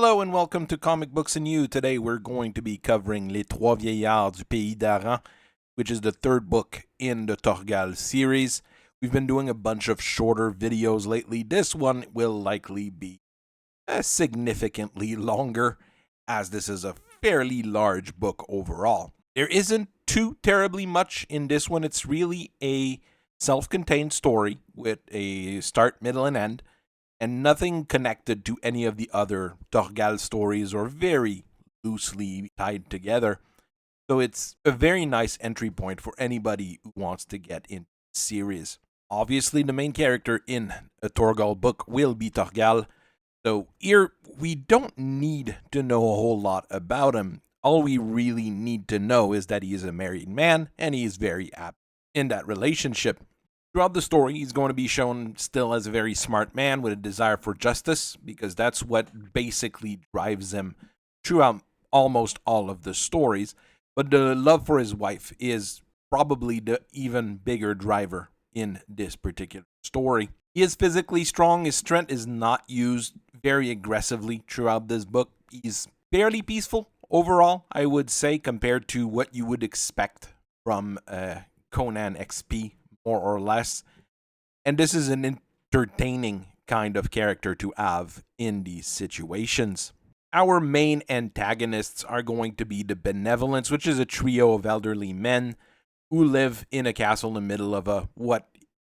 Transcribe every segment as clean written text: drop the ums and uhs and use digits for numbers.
Hello and welcome to Comic Books and You. Today we're going to be covering Les Trois Vieillards du Pays d'Aran, which is the third book in the Thorgal series. We've been doing a bunch of shorter videos lately. This one will likely be significantly longer, as this is a fairly large book overall. There isn't too terribly much in this one. It's really a self-contained story with a start, middle, and end, and nothing connected to any of the other Thorgal stories or very loosely tied together. So it's a very nice entry point for anybody who wants to get into the series. Obviously, the main character in a Thorgal book will be Thorgal. So here, we don't need to know a whole lot about him. All we really need to know is that he is a married man, and he is very happy in that relationship. Throughout the story, he's going to be shown still as a very smart man with a desire for justice, because that's what basically drives him throughout almost all of the stories. But the love for his wife is probably the even bigger driver in this particular story. He is physically strong. His strength is not used very aggressively throughout this book. He's fairly peaceful overall, I would say, compared to what you would expect from Conan expy, more or less. And this is an entertaining kind of character to have in these situations. Our main antagonists are going to be the Benevolents, which is a trio of elderly men who live in a castle in the middle of what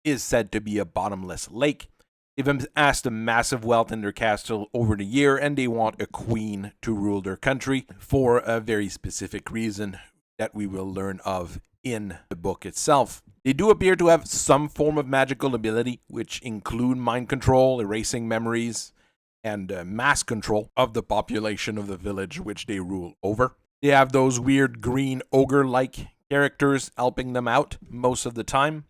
is said to be a bottomless lake. They've amassed a massive wealth in their castle over the year, and they want a queen to rule their country for a very specific reason that we will learn of in the book itself. They do appear to have some form of magical ability, which include mind control, erasing memories, and mass control of the population of the village which they rule over. They have those weird green ogre-like characters helping them out most of the time.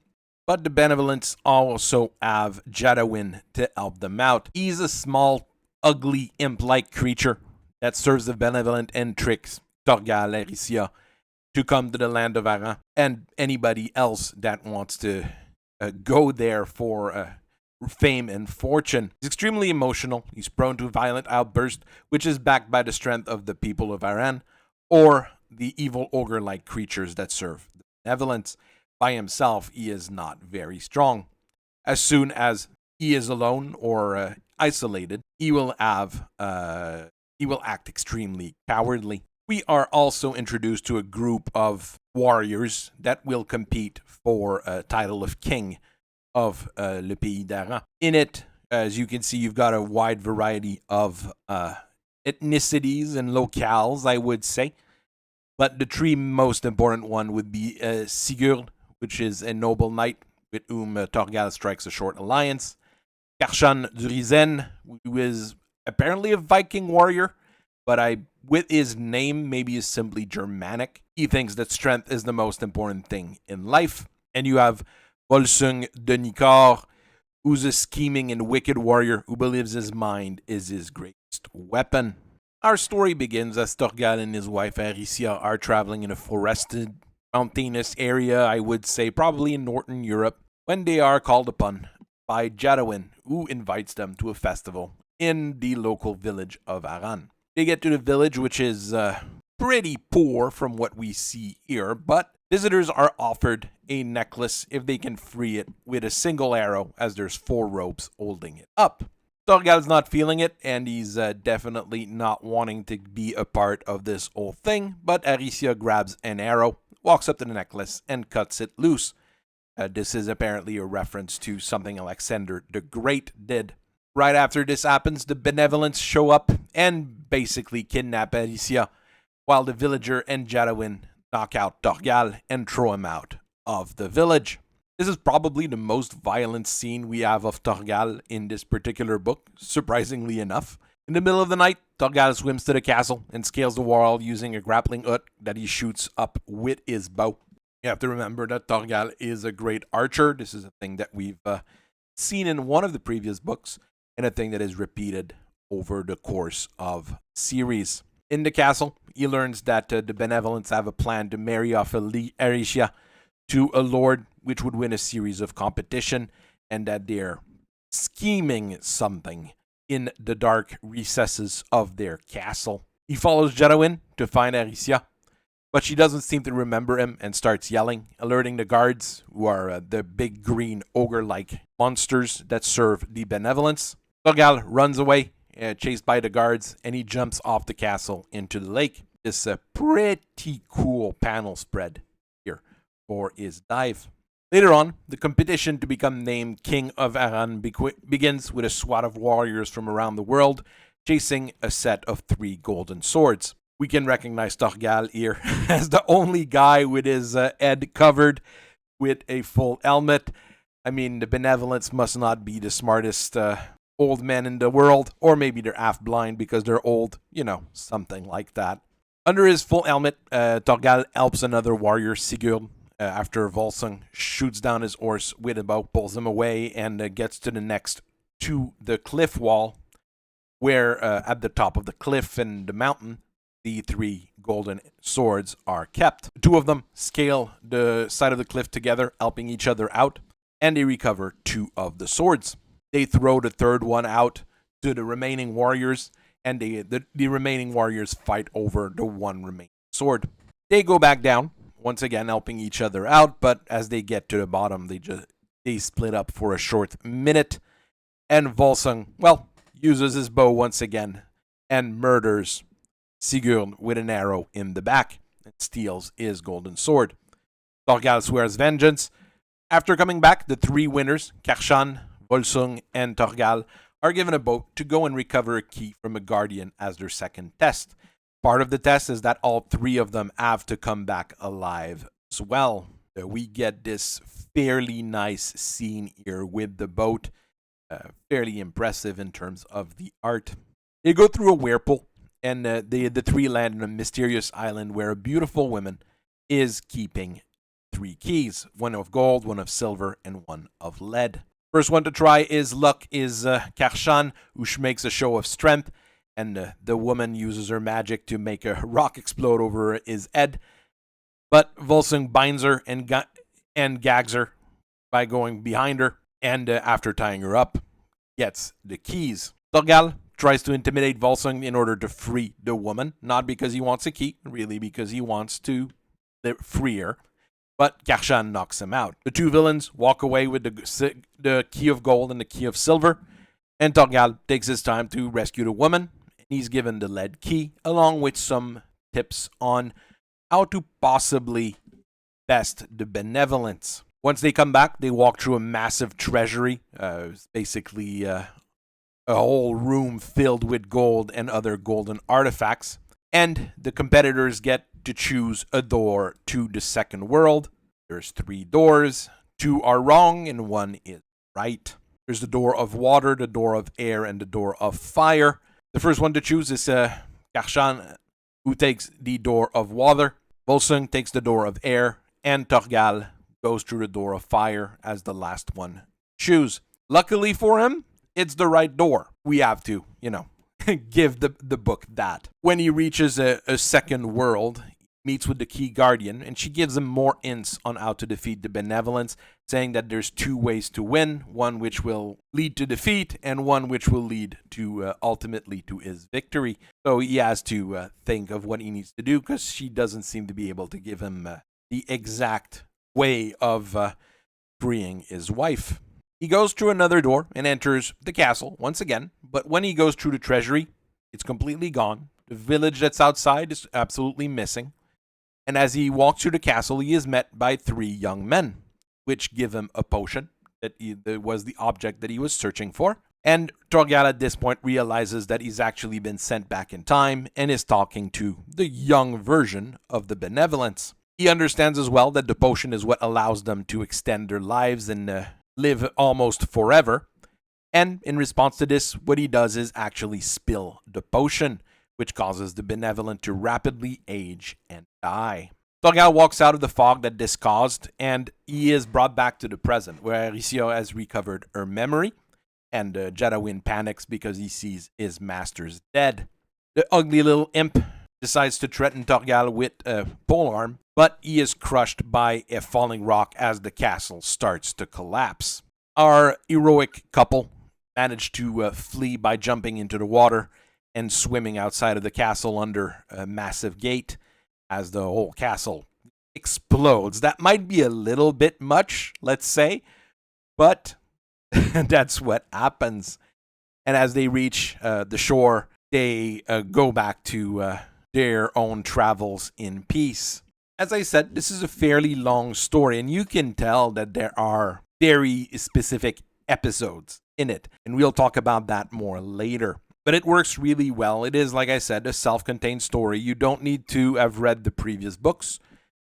But the Benevolents also have Jadawin to help them out. He's a small, ugly, imp-like creature that serves the Benevolent and tricks Thorgal, Aricia, to come to the land of Aran, and anybody else that wants to go there for fame and fortune. He's extremely emotional. He's prone to violent outbursts, which is backed by the strength of the people of Aran, or the evil ogre-like creatures that serve the Benevolents. By himself, he is not very strong. As soon as he is alone or isolated, he will act extremely cowardly. We are also introduced to a group of warriors that will compete for a title of king of Le Pays d'Aran. In it, as you can see, you've got a wide variety of ethnicities and locales, I would say. But the three most important one would be Sigurd, which is a noble knight with whom Thorgal strikes a short alliance. Karshan Durizen, who is apparently a Viking warrior, but with his name, maybe is simply Germanic. He thinks that strength is the most important thing in life. And you have Volsung de Nicor, who's a scheming and wicked warrior who believes his mind is his greatest weapon. Our story begins as Thorgal and his wife Aricia are traveling in a forested, mountainous area, I would say probably in Northern Europe, when they are called upon by Jadawin, who invites them to a festival in the local village of Aran. They get to the village, which is pretty poor from what we see here, but visitors are offered a necklace if they can free it with a single arrow, as there's 4 ropes holding it up. Thorgal's not feeling it, and he's definitely not wanting to be a part of this whole thing, but Aricia grabs an arrow, walks up to the necklace, and cuts it loose. This is apparently a reference to something Alexander the Great did. Right after this happens, the Benevolents show up and basically kidnap Aricia, while the villager and Jadawin knock out Thorgal and throw him out of the village. This is probably the most violent scene we have of Thorgal in this particular book, surprisingly enough. In the middle of the night, Thorgal swims to the castle and scales the wall using a grappling hook that he shoots up with his bow. You have to remember that Thorgal is a great archer. This is a thing that we've seen in one of the previous books, and a thing that is repeated over the course of series. In the castle, he learns that the Benevolents have a plan to marry off Aricia to a lord, which would win a series of competition, and that they're scheming something in the dark recesses of their castle. He follows Jadawin to find Aricia, but she doesn't seem to remember him and starts yelling, alerting the guards, who are the big green ogre-like monsters that serve the Benevolents. Thorgal runs away, chased by the guards, and he jumps off the castle into the lake. This pretty cool panel spread here for his dive. Later on, the competition to become named King of Aran begins with a squad of warriors from around the world chasing a set of 3 golden swords. We can recognize Thorgal here as the only guy with his head covered with a full helmet. I mean, the Benevolents must not be the smartest old men in the world, or maybe they're half blind because they're old, something like that. Under his full helmet, Thorgal helps another warrior, Sigurd, after Volsung shoots down his horse with a bow, pulls him away, and gets to the cliff wall, where at the top of the cliff and the mountain, the 3 golden swords are kept. 2 of them scale the side of the cliff together, helping each other out, and they recover 2 of the swords. They throw the 3rd one out to the remaining warriors, and the remaining warriors fight over the 1 remaining sword. They go back down, once again helping each other out, but as they get to the bottom, they split up for a short minute, and Volsung, uses his bow once again and murders Sigurd with an arrow in the back and steals his golden sword. Thorgal swears vengeance. After coming back, the 3 winners, Karshan, Volsung, and Thorgal, are given a boat to go and recover a key from a guardian as their second test. Part of the test is that all 3 of them have to come back alive as well. We get this fairly nice scene here with the boat. Fairly impressive in terms of the art. They go through a whirlpool, and the 3 land on a mysterious island where a beautiful woman is keeping 3 keys. 1 of gold, 1 of silver, and 1 of lead. First one to try is Karshan, who makes a show of strength, and the woman uses her magic to make a rock explode over his head. But Volsung binds her and gags her by going behind her, and after tying her up, gets the keys. Thorgal tries to intimidate Volsung in order to free the woman, not because he wants a key, really because he wants to free her. But Karshan knocks him out. The 2 villains walk away with the key of gold and the key of silver, and Thorgal takes his time to rescue the woman. He's given the lead key, along with some tips on how to possibly best the Benevolents. Once they come back, they walk through a massive treasury, basically a whole room filled with gold and other golden artifacts. And the competitors get to choose a door to the second world. There's 3 doors. 2 are wrong and 1 is right. There's the door of water, the door of air, and the door of fire. The first one to choose is Karshan, who takes the door of water. Volsung takes the door of air, and Thorgal goes through the door of fire as the last one choose. Luckily for him, it's the right door. We have to, give the book that. When he reaches a second world, he meets with the key guardian, and she gives him more hints on how to defeat the Benevolents, saying that there's 2 ways to win, one which will lead to defeat, and one which will lead to ultimately to his victory. So he has to think of what he needs to do, because she doesn't seem to be able to give him the exact way of freeing his wife. He goes through another door and enters the castle once again, but when he goes through the treasury, it's completely gone. The village that's outside is absolutely missing. And as he walks through the castle, he is met by 3 young men, which give him a potion that was the object that he was searching for. And Thorgal at this point realizes that he's actually been sent back in time and is talking to the young version of the Benevolents. He understands as well that the potion is what allows them to extend their lives and live almost forever. And in response to this, what he does is actually spill the potion, which causes the Benevolent to rapidly age and die. Thorgal walks out of the fog that this caused, and he is brought back to the present, where Aricia has recovered her memory, and Jadawin panics because he sees his masters dead. The ugly little imp decides to threaten Thorgal with a polearm, but he is crushed by a falling rock as the castle starts to collapse. Our heroic couple managed to flee by jumping into the water and swimming outside of the castle under a massive gate as the whole castle explodes. That might be a little bit much, let's say, but that's what happens. And as they reach the shore, they go back to their own travels in peace. As I said, this is a fairly long story, and you can tell that there are very specific episodes in it, and we'll talk about that more later. But it works really well. It is, like I said, a self-contained story. You don't need to have read the previous books,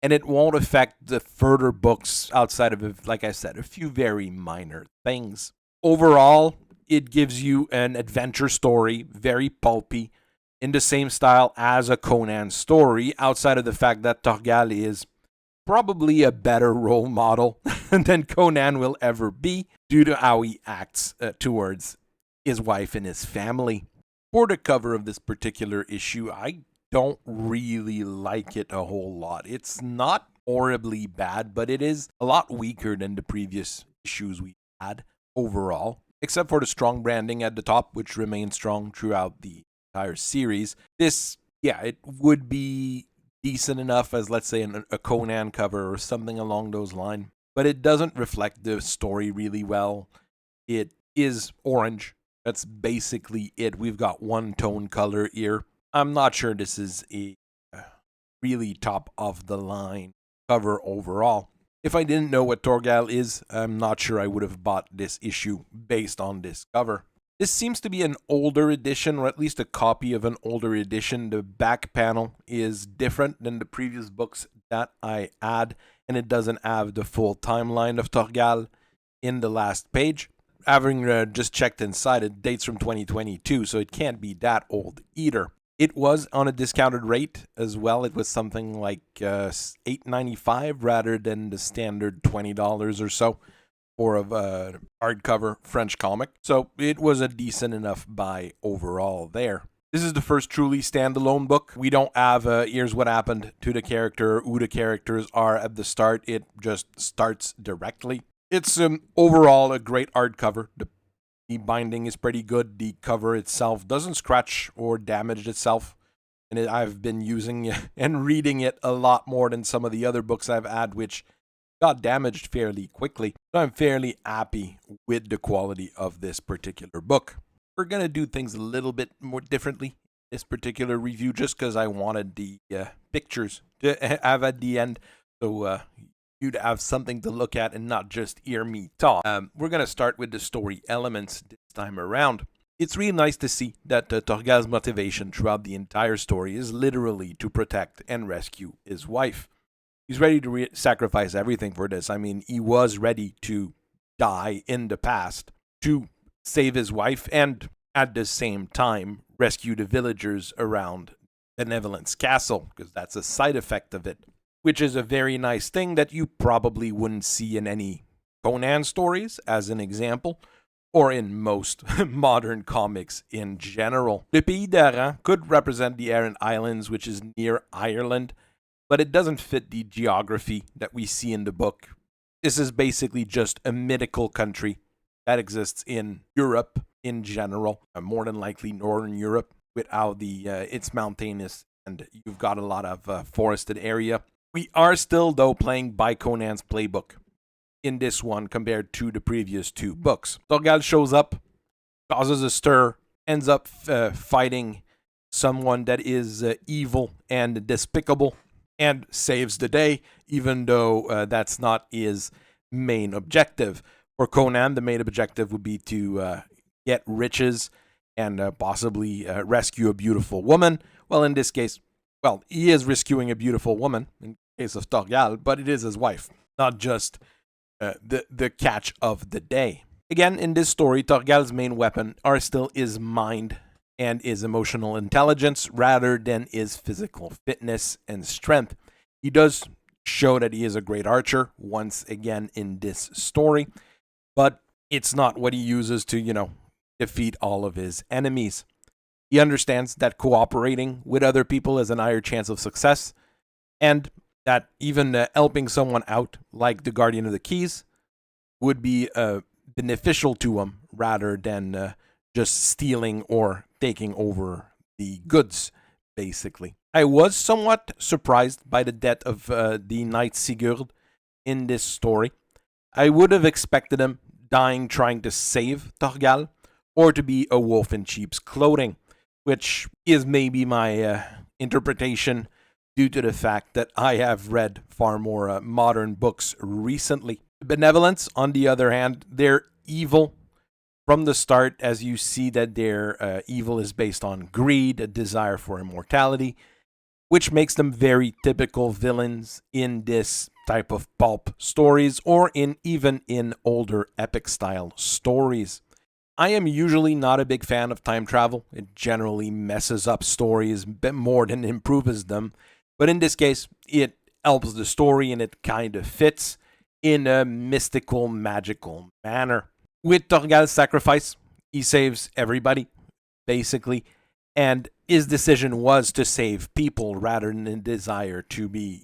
and it won't affect the further books outside of, like I said, a few very minor things. Overall, it gives you an adventure story, very pulpy, in the same style as a Conan story, outside of the fact that Thorgal is probably a better role model than Conan will ever be due to how he acts towards his wife and his family. For the cover of this particular issue, I don't really like it a whole lot. It's not horribly bad, but it is a lot weaker than the previous issues we had overall, except for the strong branding at the top, which remains strong throughout the entire series. This, yeah, it would be decent enough as, let's say, a Conan cover or something along those lines, but it doesn't reflect the story really well. It is orange. That's basically it. We've got one tone color here. I'm not sure this is a really top of the line cover overall. If I didn't know what Thorgal is, I'm not sure I would have bought this issue based on this cover. This seems to be an older edition, or at least a copy of an older edition. The back panel is different than the previous books that I had, and it doesn't have the full timeline of Thorgal in the last page. Having just checked inside, it dates from 2022, so it can't be that old either. It was on a discounted rate as well. It was something like $8.95 rather than the standard $20 or so for a hardcover French comic. So it was a decent enough buy overall there. This is the first truly standalone book. We don't have here's what happened to the character, who the characters are at the start. It just starts directly. It's overall a great hardcover. The binding is pretty good. The cover itself doesn't scratch or damage itself. And I've been using and reading it a lot more than some of the other books I've had, which got damaged fairly quickly. So I'm fairly happy with the quality of this particular book. We're going to do things a little bit more differently this particular review, just because I wanted the pictures to have at the end. So you'd have something to look at and not just hear me talk. We're going to start with the story elements this time around. It's really nice to see that Thorgal's motivation throughout the entire story is literally to protect and rescue his wife. He's ready to sacrifice everything for this. I mean, he was ready to die in the past to save his wife and at the same time rescue the villagers around Benevolents castle, because that's a side effect of it, which is a very nice thing that you probably wouldn't see in any Conan stories, as an example, or in most modern comics in general. Le Pays d'Aran could represent the Aran Islands, which is near Ireland, but it doesn't fit the geography that we see in the book. This is basically just a mythical country that exists in Europe in general, more than likely Northern Europe, with how it's mountainous and you've got a lot of forested area. We are still, though, playing by Conan's playbook in this one compared to the previous two books. Thorgal shows up, causes a stir, ends up fighting someone that is evil and despicable, and saves the day, even though that's not his main objective. For Conan, the main objective would be to get riches and possibly rescue a beautiful woman. Well, in this case, he is rescuing a beautiful woman, in the case of Thorgal, but it is his wife, not just the catch of the day. Again, in this story, Thorgal's main weapon are still his mind and his emotional intelligence rather than his physical fitness and strength. He does show that he is a great archer once again in this story, but it's not what he uses to, defeat all of his enemies. He understands that cooperating with other people has an higher chance of success, and that even helping someone out, like the Guardian of the Keys, would be beneficial to them rather than just stealing or taking over the goods, basically. I was somewhat surprised by the death of the Knight Sigurd in this story. I would have expected him dying trying to save Thorgal, or to be a wolf in sheep's clothing, which is maybe my interpretation due to the fact that I have read far more modern books recently. Benevolents, on the other hand, they're evil from the start, as you see that their evil is based on greed, a desire for immortality, which makes them very typical villains in this type of pulp stories, or even in older epic style stories. I am usually not a big fan of time travel. It generally messes up stories a bit more than improves them. But in this case, it helps the story and it kind of fits in a mystical, magical manner. With Thorgal's sacrifice, he saves everybody, basically. And his decision was to save people rather than a desire to be,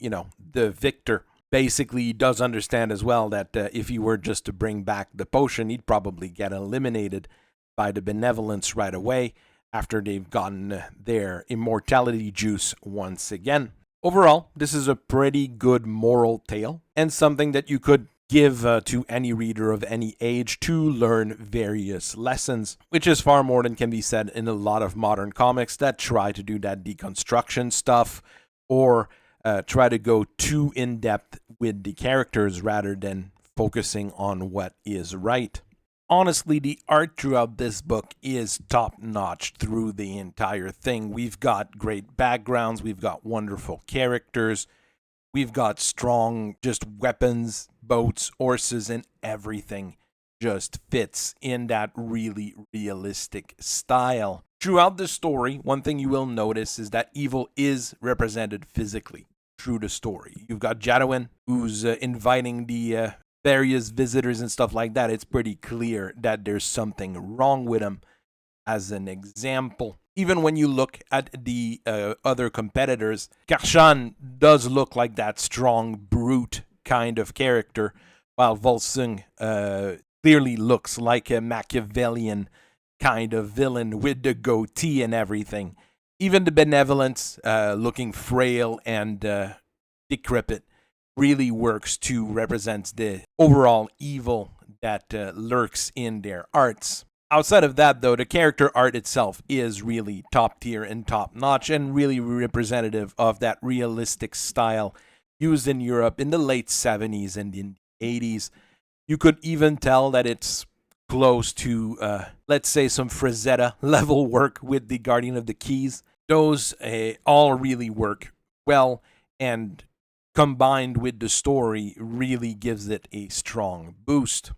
the victor. Basically, he does understand as well that if he were just to bring back the potion, he'd probably get eliminated by the Benevolents right away after they've gotten their immortality juice once again. Overall, this is a pretty good moral tale and something that you could give to any reader of any age to learn various lessons, which is far more than can be said in a lot of modern comics that try to do that deconstruction stuff or try to go too in-depth with the characters rather than focusing on what is right. Honestly, the art throughout this book is top-notch through the entire thing. We've got great backgrounds, we've got wonderful characters, we've got strong just weapons, boats, horses, and everything just fits in that really realistic style. Throughout the story, one thing you will notice is that evil is represented physically through the story. You've got Jadawin, who's inviting the various visitors and stuff like that. It's pretty clear that there's something wrong with him. As an example, even when you look at the other competitors, Karshan does look like that strong, brute kind of character, while Volsung clearly looks like a Machiavellian kind of villain with the goatee and everything. Even the Benevolents, looking frail and decrepit, really works to represent the overall evil that lurks in their arts. Outside of that, though, the character art itself is really top tier and top notch and really representative of that realistic style used in Europe in the late 70s and in the 80s. You could even tell that it's close to, let's say, some Frazetta level work with the Guardian of the Keys. Those all really work well, and combined with the story really gives it a strong boost.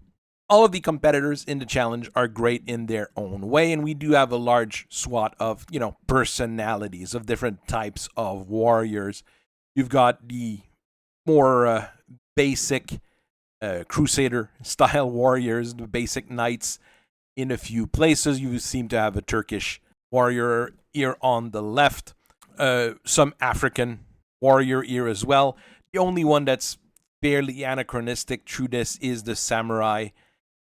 All of the competitors in the challenge are great in their own way, and we do have a large swath of, personalities of different types of warriors. You've got the more basic Crusader-style warriors, the basic knights. In a few places, you seem to have a Turkish warrior here on the left, some African warrior here as well. The only one that's fairly anachronistic through this is the samurai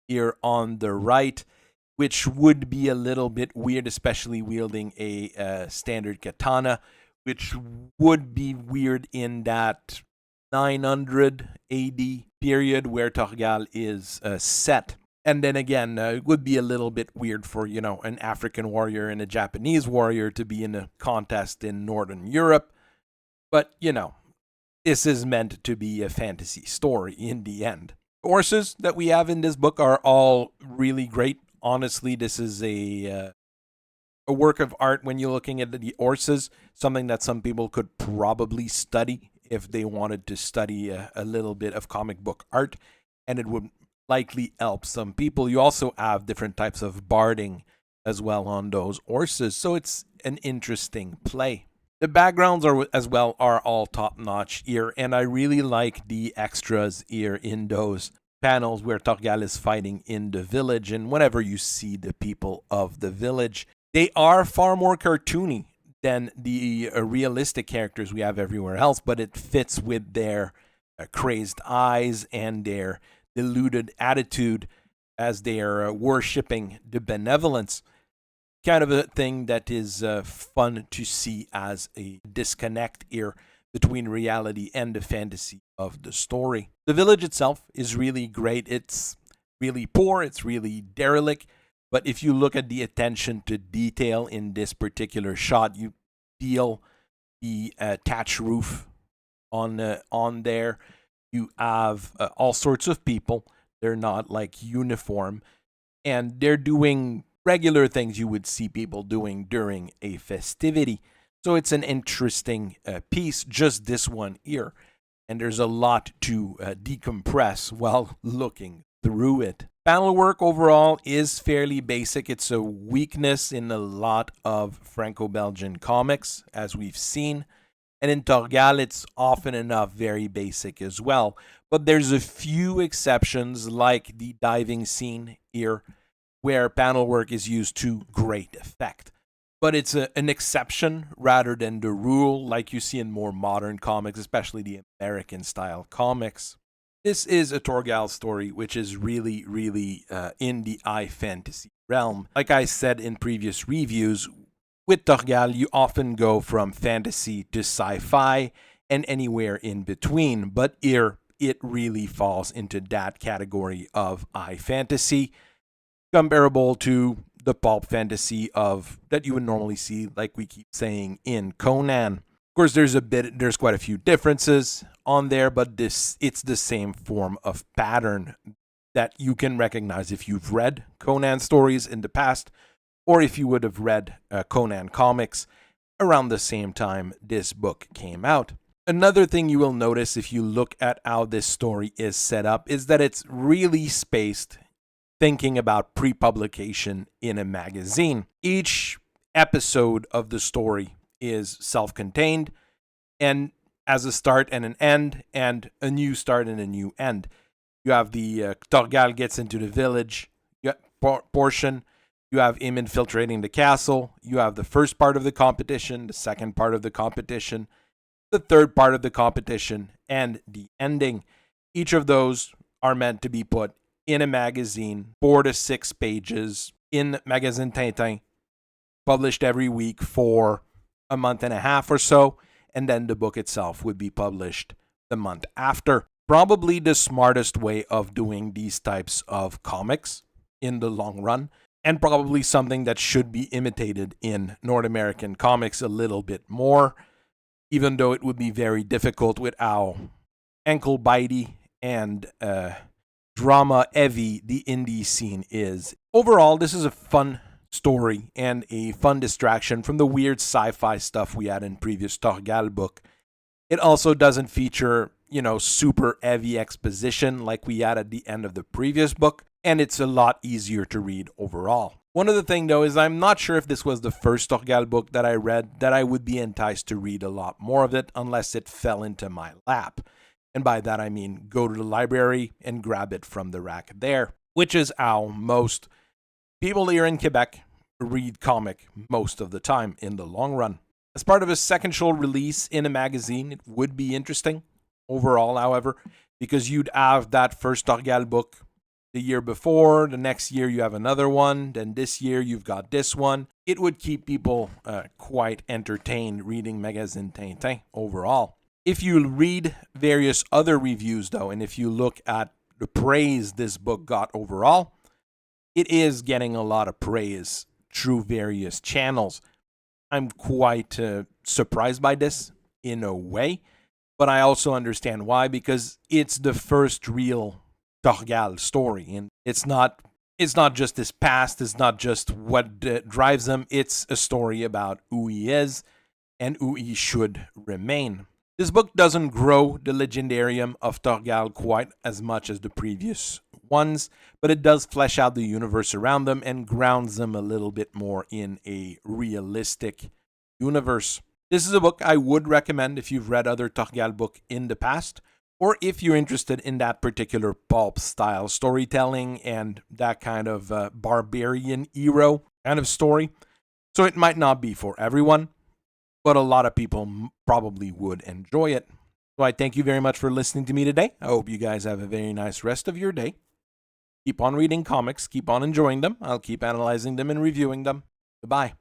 here on the right, which would be a little bit weird, especially wielding a standard katana, which would be weird in that 900 AD period where Thorgal is set. And then again, it would be a little bit weird for, an African warrior and a Japanese warrior to be in a contest in Northern Europe. But, this is meant to be a fantasy story in the end. The horses that we have in this book are all really great. Honestly, this is a work of art when you're looking at the horses, something that some people could probably study if they wanted to study a little bit of comic book art, and it would likely help some people. You also have different types of barding as well on those horses, so it's an interesting play. The backgrounds are all top-notch here, and I really like the extras here in those panels where Thorgal is fighting in the village, and whenever you see the people of the village, they are far more cartoony than the realistic characters we have everywhere else, but it fits with their crazed eyes and their deluded attitude as they are worshipping the Benevolents. Kind of a thing that is fun to see as a disconnect here between reality and the fantasy of the story. The village itself is really great. It's really poor, it's really derelict, but if you look at the attention to detail in this particular shot, you feel the thatch roof on there. You have all sorts of people. They're not like uniform, and they're doing regular things you would see people doing during a festivity. So it's an interesting piece, just this one here. And there's a lot to decompress while looking through it. Panel work overall is fairly basic. It's a weakness in a lot of Franco-Belgian comics, as we've seen. And in Thorgal, it's often enough very basic as well. But there's a few exceptions, like the diving scene here, where panel work is used to great effect. But it's an exception rather than the rule, like you see in more modern comics, especially the American-style comics. This is a Thorgal story, which is really, really in the high fantasy realm. Like I said in previous reviews, with Thorgal, you often go from fantasy to sci-fi and anywhere in between, but here it really falls into that category of high fantasy, comparable to the pulp fantasy of that you would normally see, like we keep saying, in Conan. Of course, there's quite a few differences on there, but it's the same form of pattern that you can recognize if you've read Conan stories in the past, or if you would have read Conan comics around the same time this book came out. Another thing you will notice if you look at how this story is set up is that it's really spaced, thinking about pre-publication in a magazine. Each episode of the story is self-contained and has a start and an end, and a new start and a new end. You have the Thorgal gets into the village portion. You have him infiltrating the castle. You have the first part of the competition, the second part of the competition, the third part of the competition, and the ending. Each of those are meant to be put in a magazine, 4 to 6 pages, in Magazine Tintin, published every week for a month and a half or so, and then the book itself would be published the month after. Probably the smartest way of doing these types of comics in the long run, and probably something that should be imitated in North American comics a little bit more, even though it would be very difficult with how ankle-bitey and drama-heavy the indie scene is. Overall, this is a fun story and a fun distraction from the weird sci-fi stuff we had in previous Thorgal book. It also doesn't feature, super heavy exposition like we had at the end of the previous book, and it's a lot easier to read overall. One other thing, though, is I'm not sure if this was the first Thorgal book that I read that I would be enticed to read a lot more of it unless it fell into my lap. And by that I mean go to the library and grab it from the rack there, which is how most people here in Quebec read comic most of the time in the long run. As part of a second show release in a magazine, it would be interesting overall, however, because you'd have that first Thorgal book the year before, the next year you have another one, then this year you've got this one. It would keep people quite entertained reading Magazine Tintin overall. If you read various other reviews, though, and if you look at the praise this book got overall, it is getting a lot of praise through various channels. I'm quite surprised by this in a way, but I also understand why, because it's the first real Thorgal story, and it's not just his past, it's not just what drives him, it's a story about who he is and who he should remain. This book doesn't grow the legendarium of Thorgal quite as much as the previous ones, but it does flesh out the universe around them and grounds them a little bit more in a realistic universe. This is a book I would recommend if you've read other Thorgal books in the past, or if you're interested in that particular pulp style storytelling and that kind of barbarian hero kind of story. So it might not be for everyone, but a lot of people probably would enjoy it. So I thank you very much for listening to me today. I hope you guys have a very nice rest of your day. Keep on reading comics, keep on enjoying them. I'll keep analyzing them and reviewing them. Goodbye.